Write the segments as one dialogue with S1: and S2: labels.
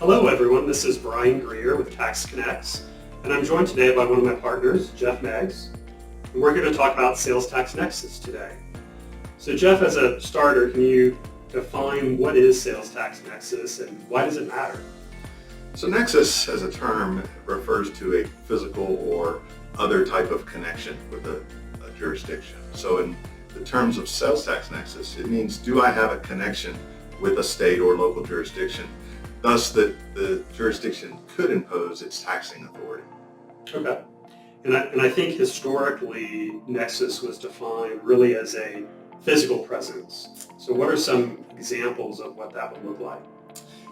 S1: Hello everyone, this is Brian Greer with Tax Connects, and I'm joined today by one of my partners, Jeff Meggs, and we're going to talk about Sales Tax Nexus today. So Jeff, as a starter, can you define what is Sales Tax Nexus and why does it matter?
S2: So Nexus as a term refers to a physical or other type of connection with a jurisdiction. So in the terms of Sales Tax Nexus, it means do I have a connection with a state or local jurisdiction, thus that the jurisdiction could impose its taxing authority.
S1: Okay. And I think historically Nexus was defined really as a physical presence. So what are some examples of what that would look like?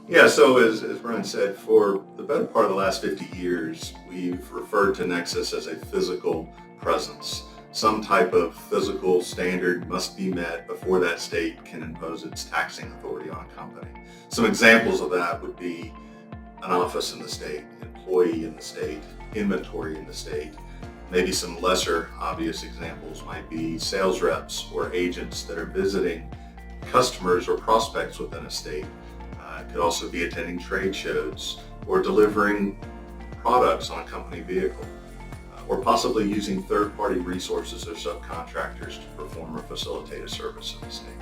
S2: Yeah, so as Brian said, for the better part of the last 50 years, we've referred to Nexus as a physical presence. Some type of physical standard must be met before that state can impose its taxing authority on a company. Some examples of that would be an office in the state, employee in the state, inventory in the state. Maybe some lesser obvious examples might be sales reps or agents that are visiting customers or prospects within a state. It could also be attending trade shows or delivering products on a company vehicle, or possibly using third-party resources or subcontractors to perform or facilitate a service in the state.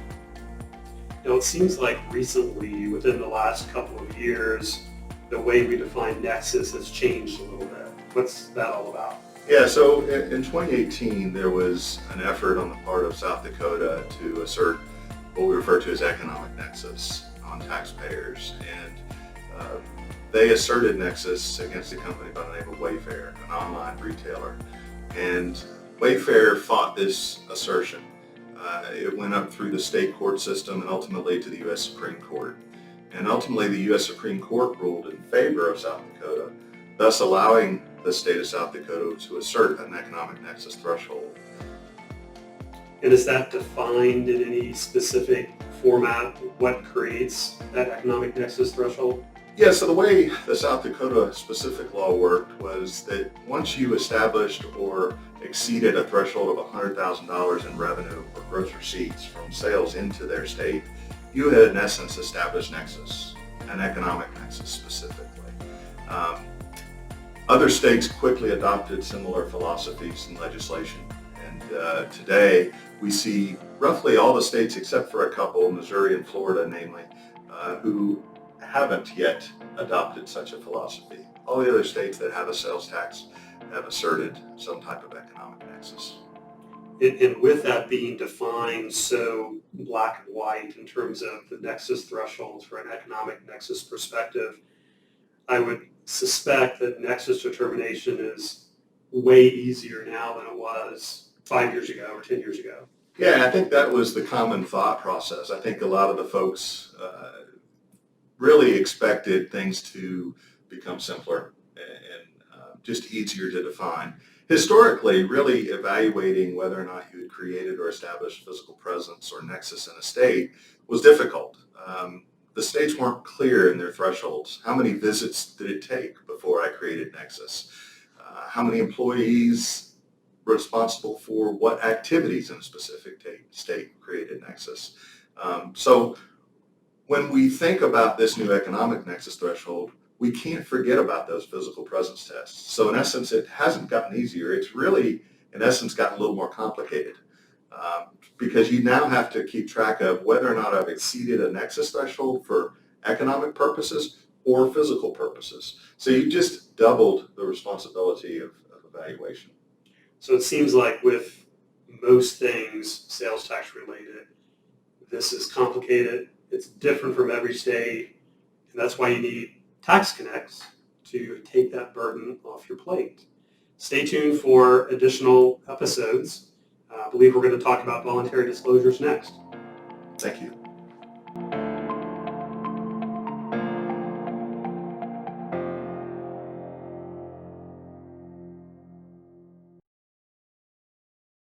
S1: Now it seems like recently, within the last couple of years, the way we define Nexus has changed a little bit. What's that all about?
S2: Yeah, so in 2018, there was an effort on the part of South Dakota to assert what we refer to as economic nexus on taxpayers. And they asserted Nexus against a company by the name of Wayfair, an online retailer. And Wayfair fought this assertion. It went up through the state court system and ultimately to the U.S. Supreme Court. And ultimately the U.S. Supreme Court ruled in favor of South Dakota, thus allowing the state of South Dakota to assert an economic nexus threshold.
S1: And is that defined in any specific format? What creates that economic nexus threshold?
S2: Yeah, so the way the South Dakota specific law worked was that once you established or exceeded a threshold of $100,000 in revenue or gross receipts from sales into their state, you had in essence established nexus, an economic nexus specifically. Other states quickly adopted similar philosophies and legislation. And today we see roughly all the states except for a couple, Missouri and Florida namely, who haven't yet adopted such a philosophy. All the other states that have a sales tax have asserted some type of economic nexus.
S1: And with that being defined so black and white in terms of the nexus thresholds for an economic nexus perspective, I would suspect that nexus determination is way easier now than it was 5 years ago or 10 years ago.
S2: Yeah, I think that was the common thought process. I think a lot of the folks really expected things to become simpler and just easier to define. Historically, really evaluating whether or not you had created or established physical presence or nexus in a state was difficult. The states weren't clear in their thresholds. How many visits did it take before I created nexus? How many employees were responsible for what activities in a specific state created nexus? So when we think about this new economic nexus threshold, we can't forget about those physical presence tests. So in essence, it hasn't gotten easier. It's really, in essence, gotten a little more complicated because you now have to keep track of whether or not I've exceeded a nexus threshold for economic purposes or physical purposes. So you just doubled the responsibility of evaluation.
S1: So it seems like with most things sales tax related, this is complicated. It's different from every state, and that's why you need Tax Connects to take that burden off your plate. Stay tuned for additional episodes. I believe we're going to talk about voluntary disclosures next.
S2: Thank you.